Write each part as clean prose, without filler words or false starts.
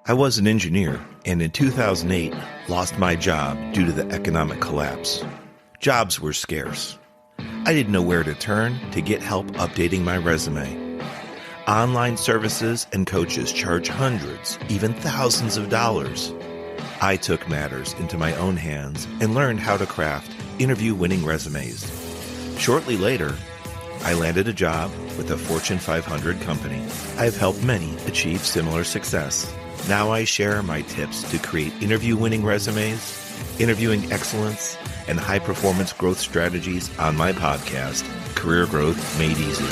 I was an engineer, and in 2008, lost my job due to the economic collapse. Jobs were scarce. I didn't know where to turn to get help updating my resume. Online services and coaches charge hundreds, even thousands of dollars. I took matters into my own hands and learned how to craft interview-winning resumes. Shortly later, I landed a job with a Fortune 500 company. I've helped many achieve similar success. Now I share my tips to create interview-winning resumes, interviewing excellence, and high-performance growth strategies on my podcast, Career Growth Made Easy.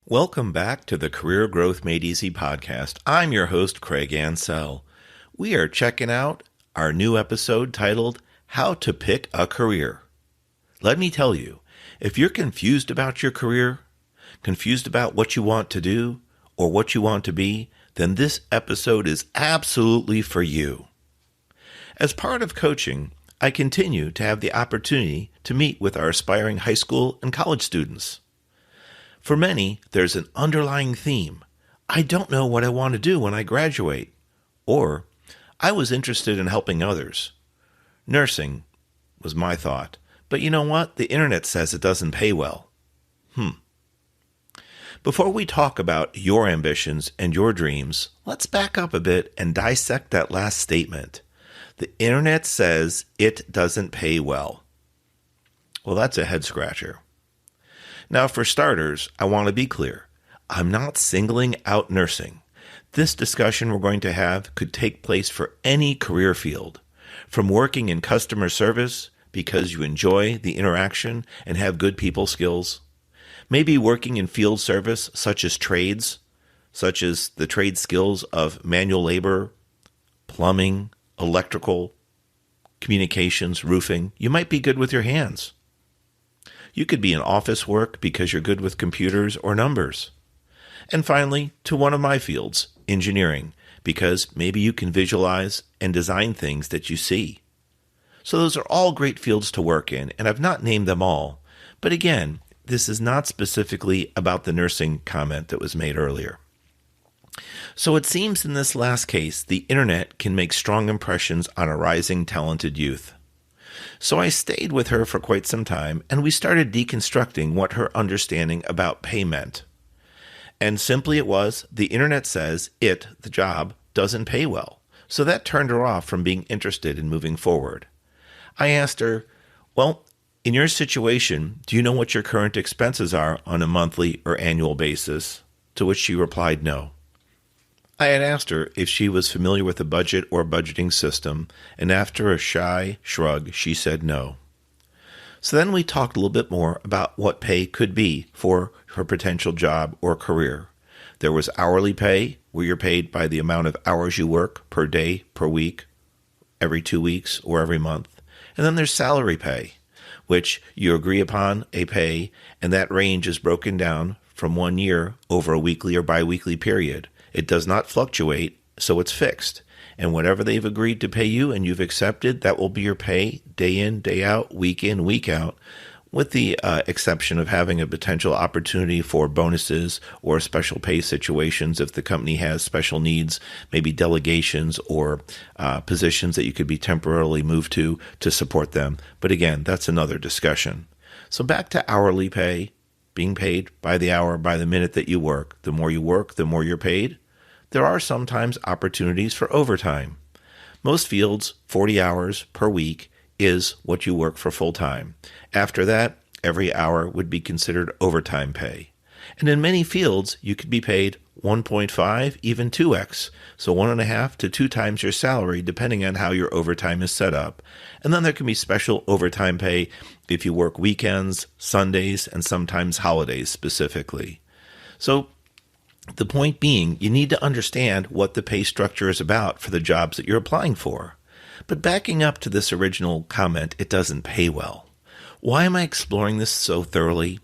Welcome back to the Career Growth Made Easy podcast. I'm your host, Craig Ansell. We are checking out our new episode titled, How to Pick a Career. Let me tell you, if you're confused about your career, confused about what you want to do or what you want to be, then this episode is absolutely for you. As part of coaching, I continue to have the opportunity to meet with our aspiring high school and college students. For many, there's an underlying theme. I don't know what I want to do when I graduate. Or, I was interested in helping others. Nursing was my thought. But you know what? The internet says it doesn't pay well. Before we talk about your ambitions and your dreams, let's back up a bit and dissect that last statement. The internet says it doesn't pay well. Well, that's a head-scratcher. Now, for starters, I want to be clear. I'm not singling out nursing. This discussion we're going to have could take place for any career field, from working in customer service because you enjoy the interaction and have good people skills, maybe working in field service such as trades, such as the trade skills of manual labor, plumbing, electrical, communications, roofing. You might be good with your hands. You could be in office work because you're good with computers or numbers. And finally, to one of my fields, engineering, because maybe you can visualize and design things that you see. So those are all great fields to work in, and I've not named them all. But again, this is not specifically about the nursing comment that was made earlier. So it seems in this last case, the internet can make strong impressions on a rising talented youth. So I stayed with her for quite some time, and we started deconstructing what her understanding about pay meant. And simply it was, the internet says it, the job, doesn't pay well. So that turned her off from being interested in moving forward. I asked her, well, in your situation, do you know what your current expenses are on a monthly or annual basis? To which she replied no. I had asked her if she was familiar with a budget or budgeting system, and after a shy shrug, she said no. So then we talked a little bit more about what pay could be for her potential job or career. There was hourly pay, where you're paid by the amount of hours you work per day, per week, every 2 weeks, or every month. And then there's salary pay, which you agree upon a pay, and that range is broken down from 1 year over a weekly or biweekly period. It does not fluctuate, so it's fixed. And whatever they've agreed to pay you and you've accepted, that will be your pay day in, day out, week in, week out, with the exception of having a potential opportunity for bonuses or special pay situations if the company has special needs, maybe delegations or positions that you could be temporarily moved to support them. But again, that's another discussion. So back to hourly pay, being paid by the hour, by the minute that you work. The more you work, the more you're paid. There are sometimes opportunities for overtime. Most fields, 40 hours per week is what you work for full time. After that, every hour would be considered overtime pay. And in many fields, you could be paid 1.5, even 2x, so 1.5 to 2 times your salary, depending on how your overtime is set up. And then there can be special overtime pay if you work weekends, Sundays, and sometimes holidays specifically. So the point being, you need to understand what the pay structure is about for the jobs that you're applying for. But backing up to this original comment, it doesn't pay well. Why am I exploring this so thoroughly?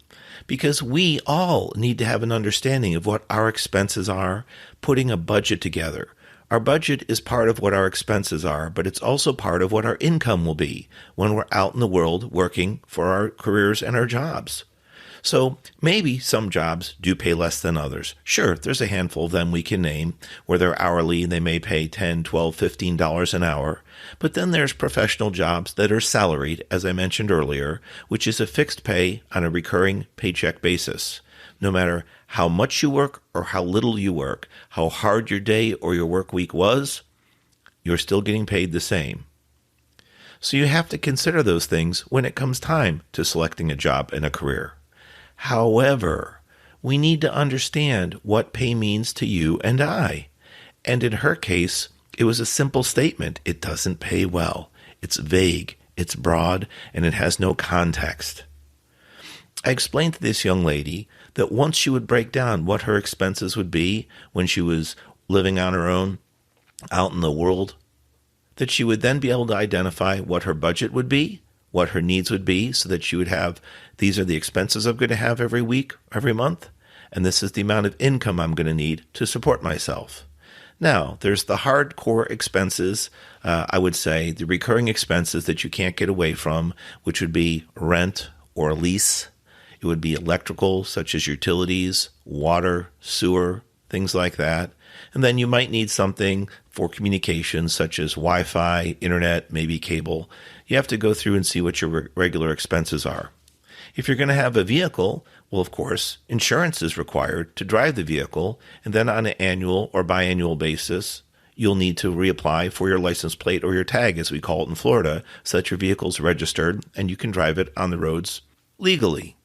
Because we all need to have an understanding of what our expenses are, putting a budget together. Our budget is part of what our expenses are, but it's also part of what our income will be when we're out in the world working for our careers and our jobs. So maybe some jobs do pay less than others. Sure, there's a handful of them we can name where they're hourly and they may pay $10, $12, $15 an hour. But then there's professional jobs that are salaried, as I mentioned earlier, which is a fixed pay on a recurring paycheck basis. No matter how much you work or how little you work, how hard your day or your work week was, you're still getting paid the same. So you have to consider those things when it comes time to selecting a job and a career. However, we need to understand what pay means to you and I. And in her case, it was a simple statement. It doesn't pay well. It's vague, it's broad, and it has no context. I explained to this young lady that once she would break down what her expenses would be when she was living on her own out in the world, that she would then be able to identify what her budget would be, what her needs would be, so that she would have, these are the expenses I'm going to have every week, every month, and this is the amount of income I'm going to need to support myself. Now, there's the hardcore expenses, I would say, the recurring expenses that you can't get away from, which would be rent or lease. It would be electrical, such as utilities, water, sewer, things like that. And then you might need something for communications, such as Wi-Fi, internet, maybe cable. You have to go through and see what your regular expenses are. If you're going to have a vehicle, well, of course, insurance is required to drive the vehicle, and then on an annual or biannual basis, you'll need to reapply for your license plate or your tag, as we call it in Florida, so that your vehicle's registered and you can drive it on the roads legally.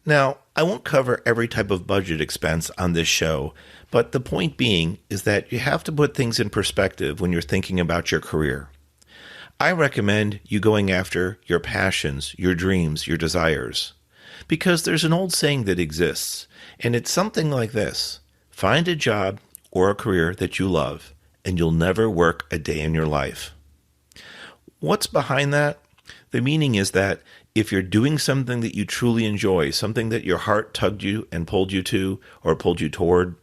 Now, I won't cover every type of budget expense on this show, but the point being is that you have to put things in perspective when you're thinking about your career. I recommend you going after your passions, your dreams, your desires, because there's an old saying that exists, and it's something like this: find a job or a career that you love, and you'll never work a day in your life. What's behind that? The meaning is that if you're doing something that you truly enjoy, something that your heart tugged you and pulled you to or pulled you toward,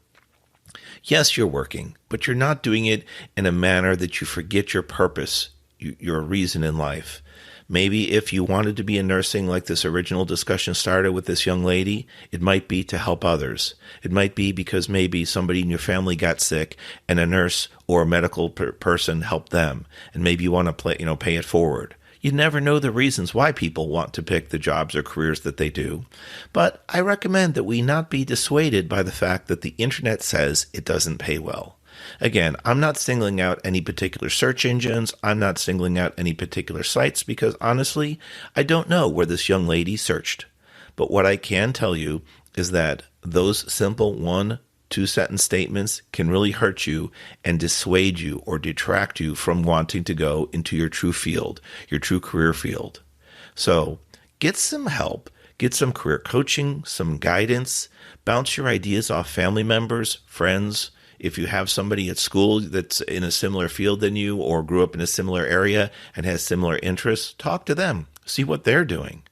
yes, you're working, but you're not doing it in a manner that you forget your purpose, your reason in life. Maybe if you wanted to be in nursing, like this original discussion started with this young lady, it might be to help others. It might be because maybe somebody in your family got sick and a nurse or a medical person helped them, and maybe you want to pay it forward. You never know the reasons why people want to pick the jobs or careers that they do. But I recommend that we not be dissuaded by the fact that the internet says it doesn't pay well. Again, I'm not singling out any particular search engines. I'm not singling out any particular sites because honestly, I don't know where this young lady searched. But what I can tell you is that those simple 1-2 sentence statements can really hurt you and dissuade you or detract you from wanting to go into your true field, your true career field. So get some help, get some career coaching, some guidance, bounce your ideas off family members, friends. If you have somebody at school that's in a similar field than you or grew up in a similar area and has similar interests, talk to them, see what they're doing.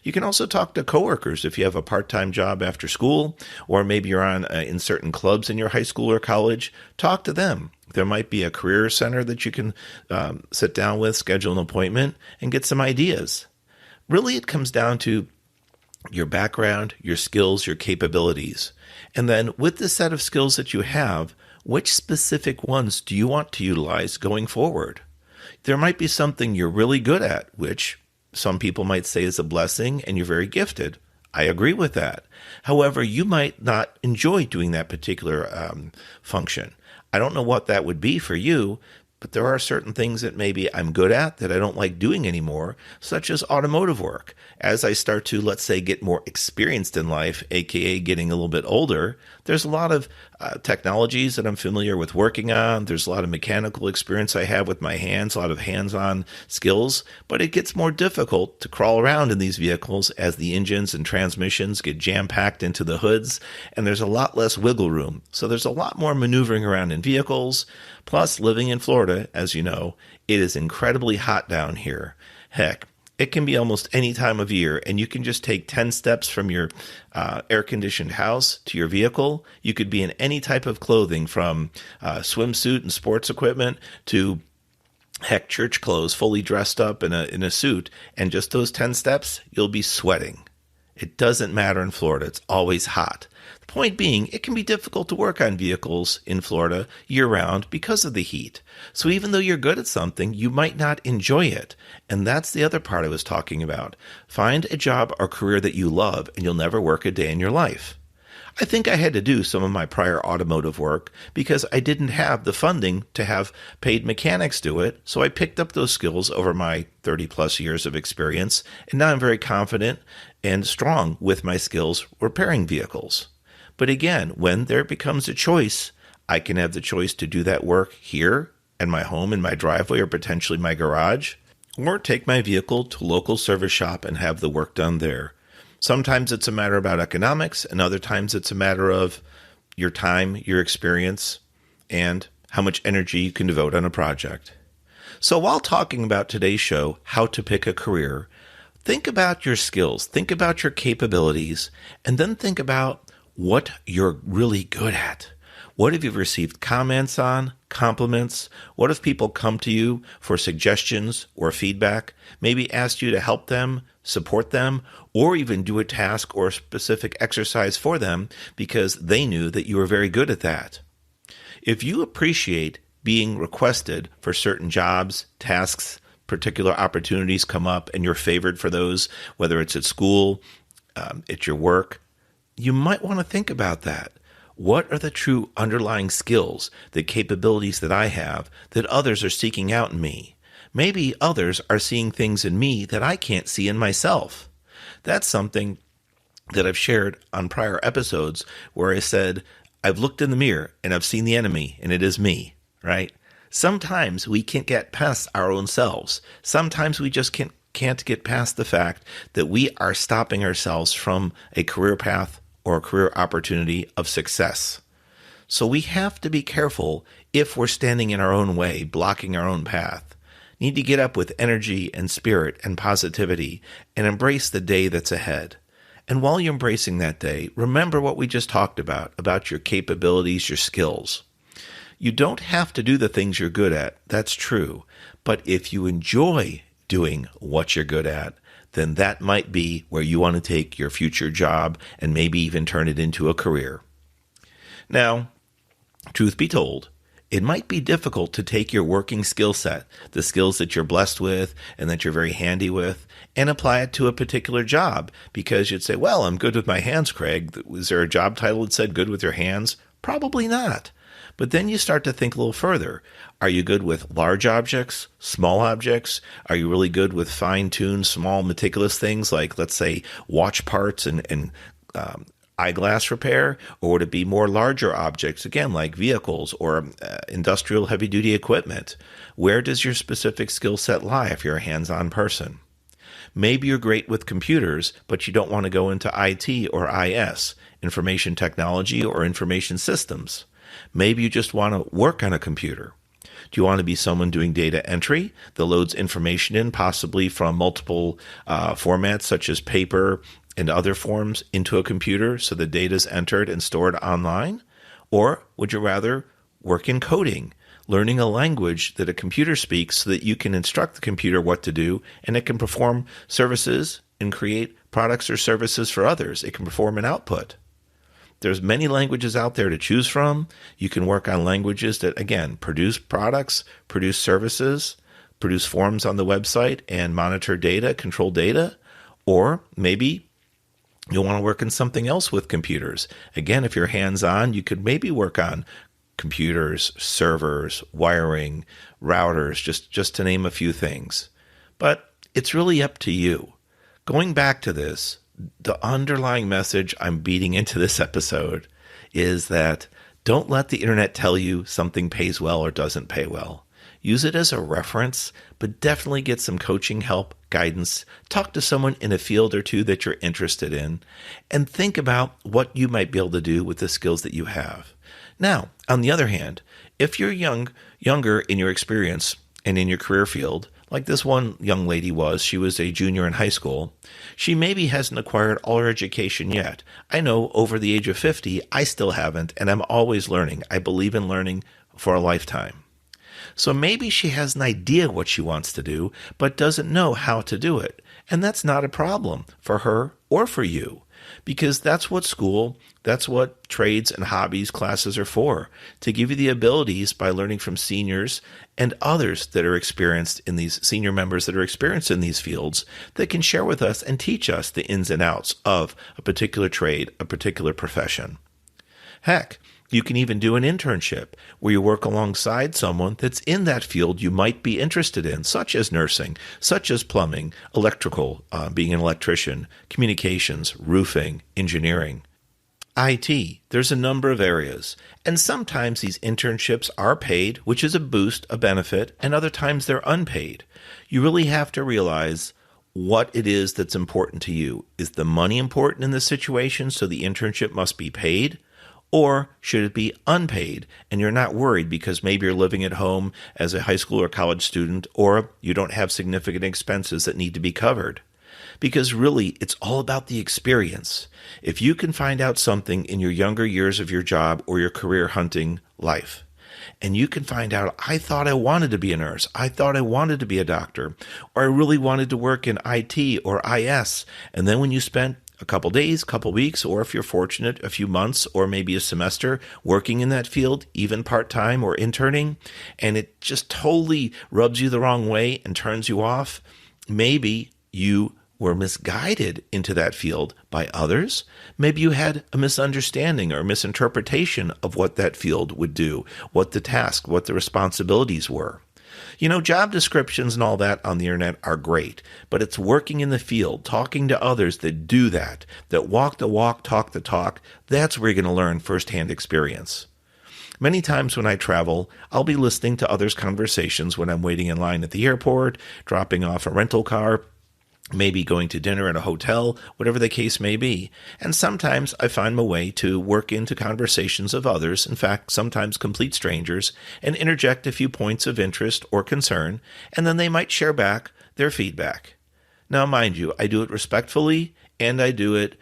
You can also talk to coworkers if you have a part-time job after school, or maybe you're in certain clubs in your high school or college. Talk to them. There might be a career center that you can sit down with, schedule an appointment, and get some ideas. Really, it comes down to your background, your skills, your capabilities. And then with the set of skills that you have, which specific ones do you want to utilize going forward? There might be something you're really good at, which some people might say is a blessing and you're very gifted. I agree with that. However, you might not enjoy doing that particular function. I don't know what that would be for you, but there are certain things that maybe I'm good at that I don't like doing anymore, such as automotive work. As I start to, let's say, get more experienced in life, aka getting a little bit older, there's a lot of technologies that I'm familiar with working on. There's a lot of mechanical experience I have with my hands, a lot of hands-on skills, but it gets more difficult to crawl around in these vehicles as the engines and transmissions get jam-packed into the hoods, and there's a lot less wiggle room. So there's a lot more maneuvering around in vehicles. Plus, living in Florida, as you know, it is incredibly hot down here. Heck, it can be almost any time of year, and you can just take 10 steps from your air-conditioned house to your vehicle. You could be in any type of clothing, from swimsuit and sports equipment to, heck, church clothes, fully dressed up in a suit, and just those 10 steps, you'll be sweating. It doesn't matter in Florida. It's always hot. The point being, it can be difficult to work on vehicles in Florida year-round because of the heat. So even though you're good at something, you might not enjoy it. And that's the other part I was talking about. Find a job or career that you love, and you'll never work a day in your life. I think I had to do some of my prior automotive work because I didn't have the funding to have paid mechanics do it, so I picked up those skills over my 30-plus years of experience, and now I'm very confident and strong with my skills repairing vehicles. But again, when there becomes a choice, I can have the choice to do that work here in my home, in my driveway, or potentially my garage, or take my vehicle to a local service shop and have the work done there. Sometimes it's a matter about economics, and other times it's a matter of your time, your experience, and how much energy you can devote on a project. So while talking about today's show, how to pick a career, think about your skills, think about your capabilities, and then think about what you're really good at. What have you received comments on, compliments? What if people come to you for suggestions or feedback, maybe asked you to help them, support them, or even do a task or a specific exercise for them because they knew that you were very good at that? If you appreciate being requested for certain jobs, tasks, particular opportunities come up, and you're favored for those, whether it's at school, at your work, you might want to think about that. What are the true underlying skills, the capabilities that I have that others are seeking out in me? Maybe others are seeing things in me that I can't see in myself. That's something that I've shared on prior episodes where I said, I've looked in the mirror and I've seen the enemy, and it is me, right? Sometimes we can't get past our own selves. Sometimes we just can't get past the fact that we are stopping ourselves from a career path or a career opportunity of success. So we have to be careful if we're standing in our own way, blocking our own path. Need to get up with energy and spirit and positivity and embrace the day that's ahead. And while you're embracing that day, remember what we just talked about your capabilities, your skills. You don't have to do the things you're good at, that's true. But if you enjoy doing what you're good at, then that might be where you want to take your future job and maybe even turn it into a career. Now, truth be told, it might be difficult to take your working skill set, the skills that you're blessed with and that you're very handy with, and apply it to a particular job because you'd say, well, I'm good with my hands, Craig. Was there a job title that said good with your hands? Probably not. But then you start to think a little further. Are you good with large objects, small objects? Are you really good with fine-tuned, small, meticulous things like, let's say, watch parts and eyeglass repair? Or would it be more larger objects, again, like vehicles or industrial heavy-duty equipment? Where does your specific skill set lie if you're a hands-on person? Maybe you're great with computers, but you don't want to go into IT or IS, information technology or information systems. Maybe you just want to work on a computer. Do you want to be someone doing data entry that loads information in, possibly from multiple formats such as paper and other forms, into a computer so the data is entered and stored online? Or would you rather work in coding, learning a language that a computer speaks so that you can instruct the computer what to do and it can perform services and create products or services for others? It can perform an output. There's many languages out there to choose from. You can work on languages that, again, produce products, produce services, produce forms on the website, and monitor data, control data. Or maybe you'll want to work in something else with computers. Again, if you're hands-on, you could maybe work on computers, servers, wiring, routers, just to name a few things. But it's really up to you. Going back to this, the underlying message I'm beating into this episode is that don't let the internet tell you something pays well or doesn't pay well. Use it as a reference, but definitely get some coaching help, guidance, talk to someone in a field or two that you're interested in, and think about what you might be able to do with the skills that you have. Now, on the other hand, if you're younger in your experience and in your career field, like this one young lady was, she was a junior in high school. She maybe hasn't acquired all her education yet. I know over the age of 50, I still haven't, and I'm always learning. I believe in learning for a lifetime. So maybe she has an idea what she wants to do, but doesn't know how to do it. And that's not a problem for her or for you, because that's what school, that's what trades and hobbies classes are for, to give you the abilities by learning from seniors and others that are experienced in these senior members that are experienced in these fields that can share with us and teach us the ins and outs of a particular trade, a particular profession. Heck, you can even do an internship where you work alongside someone that's in that field you might be interested in, such as nursing, such as plumbing, electrical, being an electrician, communications, roofing, engineering, IT. There's a number of areas. And sometimes these internships are paid, which is a boost, a benefit, and other times they're unpaid. You really have to realize what it is that's important to you. Is the money important in this situation, so the internship must be paid? Or should it be unpaid and you're not worried because maybe you're living at home as a high school or college student, or you don't have significant expenses that need to be covered? Because really, it's all about the experience. If you can find out something in your younger years of your job or your career hunting life, and you can find out, I thought I wanted to be a nurse, I thought I wanted to be a doctor, or I really wanted to work in IT or IS, and then when you spent a couple days, couple weeks, or if you're fortunate, a few months or maybe a semester working in that field, even part-time or interning, and it just totally rubs you the wrong way and turns you off, maybe you were misguided into that field by others. Maybe you had a misunderstanding or misinterpretation of what that field would do, what the task, what the responsibilities were. Job descriptions and all that on the internet are great, but it's working in the field, talking to others that do that walk the walk, talk the talk. That's where you're going to learn firsthand experience. Many times when I travel, I'll be listening to others' conversations when I'm waiting in line at the airport, dropping off a rental car, maybe going to dinner at a hotel, whatever the case may be. And sometimes I find my way to work into conversations of others, in fact, sometimes complete strangers, and interject a few points of interest or concern, and then they might share back their feedback. Now, mind you, I do it respectfully, and I do it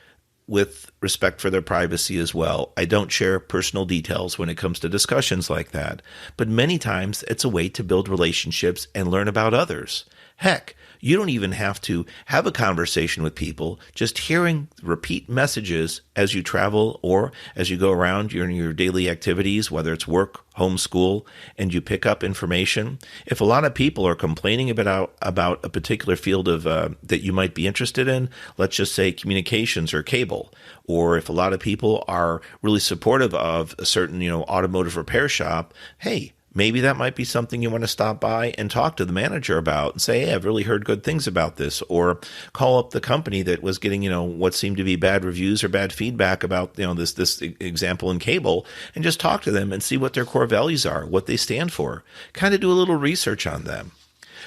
with respect for their privacy as well. I don't share personal details when it comes to discussions like that, but many times it's a way to build relationships and learn about others. Heck, you don't even have to have a conversation with people. Just hearing repeat messages as you travel or as you go around your daily activities, whether it's work, home, school, and you pick up information. If a lot of people are complaining about a particular field of that you might be interested in, let's just say communications or cable, or if a lot of people are really supportive of a certain automotive repair shop, hey, maybe that might be something you want to stop by and talk to the manager about and say, hey, I've really heard good things about this, or call up the company that was getting, what seemed to be bad reviews or bad feedback about, this example in cable, and just talk to them and see what their core values are, what they stand for. Kind of do a little research on them.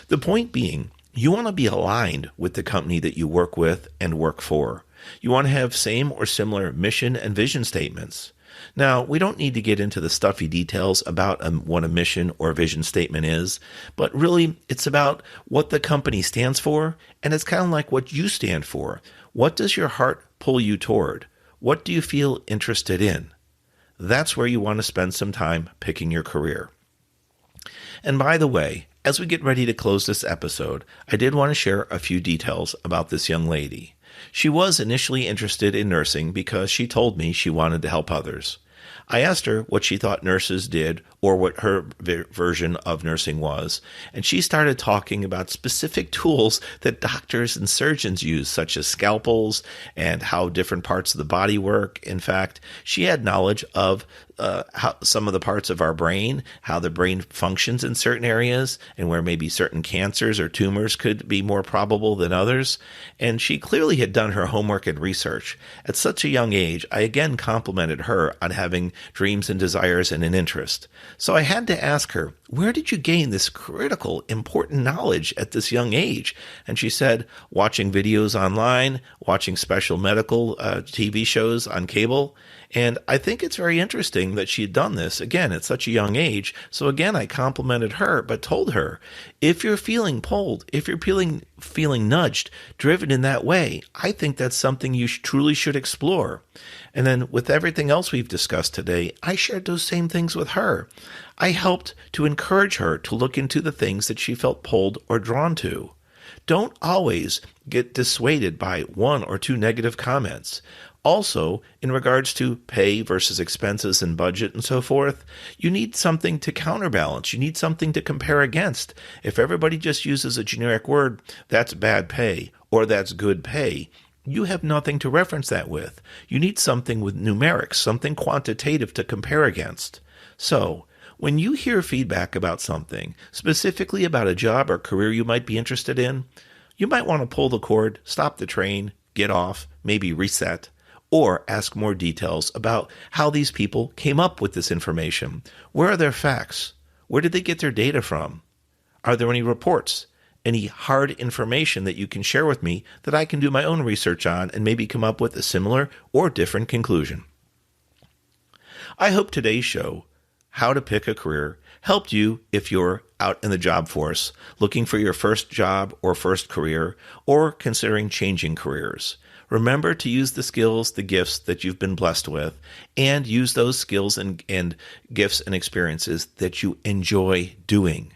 The point being, you want to be aligned with the company that you work with and work for. You want to have same or similar mission and vision statements. Now, we don't need to get into the stuffy details about what a mission or vision statement is, but really it's about what the company stands for, and it's kind of like what you stand for. What does your heart pull you toward? What do you feel interested in? That's where you want to spend some time picking your career. And by the way, as we get ready to close this episode, I did want to share a few details about this young lady. She was initially interested in nursing because she told me she wanted to help others. I asked her what she thought nurses did or what her version of nursing was, and she started talking about specific tools that doctors and surgeons use, such as scalpels and how different parts of the body work. In fact, she had knowledge of how some of the parts of our brain, how the brain functions in certain areas, and where maybe certain cancers or tumors could be more probable than others. And she clearly had done her homework and research. At such a young age, I again complimented her on having dreams and desires and an interest. So I had to ask her, where did you gain this critical, important knowledge at this young age? And she said, watching videos online, watching special medical TV shows on cable. And I think it's very interesting that she had done this, again, at such a young age. So again, I complimented her, but told her, if you're feeling pulled, if you're feeling nudged, driven in that way, I think that's something you truly should explore. And then with everything else we've discussed today, I shared those same things with her. I helped to encourage her to look into the things that she felt pulled or drawn to. Don't always get dissuaded by one or two negative comments. Also, in regards to pay versus expenses and budget and so forth, you need something to counterbalance. You need something to compare against. If everybody just uses a generic word, that's bad pay or that's good pay, you have nothing to reference that with. You need something with numerics, something quantitative to compare against. So, when you hear feedback about something, specifically about a job or career you might be interested in, you might want to pull the cord, stop the train, get off, maybe reset, or ask more details about how these people came up with this information. Where are their facts? Where did they get their data from? Are there any reports? Any hard information that you can share with me that I can do my own research on and maybe come up with a similar or different conclusion? I hope today's show, How to Pick a Career, helped you if you're out in the job force, looking for your first job or first career, or considering changing careers. Remember to use the skills, the gifts that you've been blessed with, and use those skills and gifts and experiences that you enjoy doing.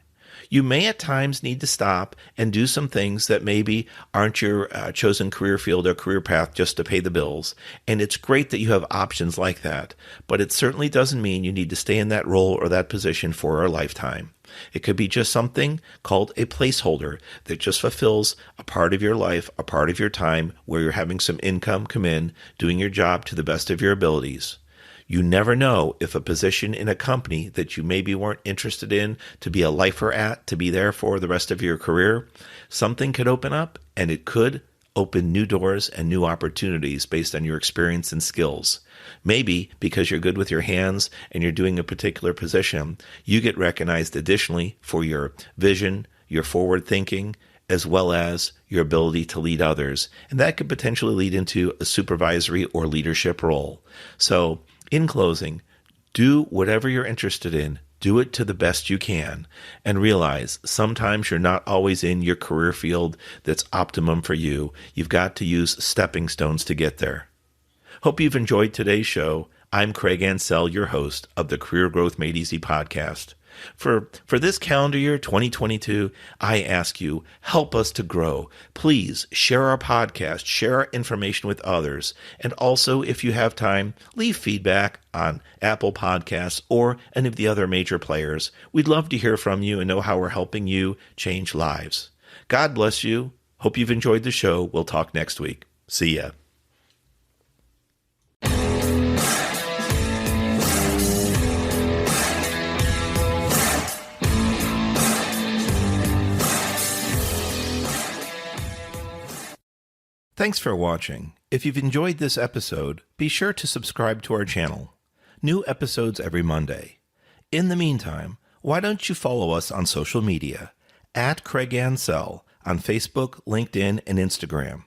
You may at times need to stop and do some things that maybe aren't your chosen career field or career path just to pay the bills. And it's great that you have options like that, but it certainly doesn't mean you need to stay in that role or that position for a lifetime. It could be just something called a placeholder that just fulfills a part of your life, a part of your time where you're having some income come in, doing your job to the best of your abilities. You never know if a position in a company that you maybe weren't interested in to be a lifer at, to be there for the rest of your career, something could open up and it could open new doors and new opportunities based on your experience and skills. Maybe because you're good with your hands and you're doing a particular position, you get recognized additionally for your vision, your forward thinking, as well as your ability to lead others. And that could potentially lead into a supervisory or leadership role. So, in closing, do whatever you're interested in. Do it to the best you can, and realize sometimes you're not always in your career field that's optimum for you. You've got to use stepping stones to get there. Hope you've enjoyed today's show. I'm Craig Ansell, your host of the Career Growth Made Easy podcast. For this calendar year, 2022, I ask you, help us to grow. Please share our podcast, share our information with others. And also, if you have time, leave feedback on Apple Podcasts or any of the other major players. We'd love to hear from you and know how we're helping you change lives. God bless you. Hope you've enjoyed the show. We'll talk next week. See ya. Thanks for watching. If you've enjoyed this episode, be sure to subscribe to our channel. New episodes every Monday. In the meantime, why don't you follow us on social media at Craig Ansell on Facebook, LinkedIn, and Instagram.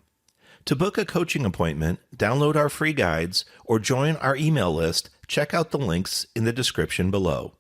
To book a coaching appointment, download our free guides, or join our email list, check out the links in the description below.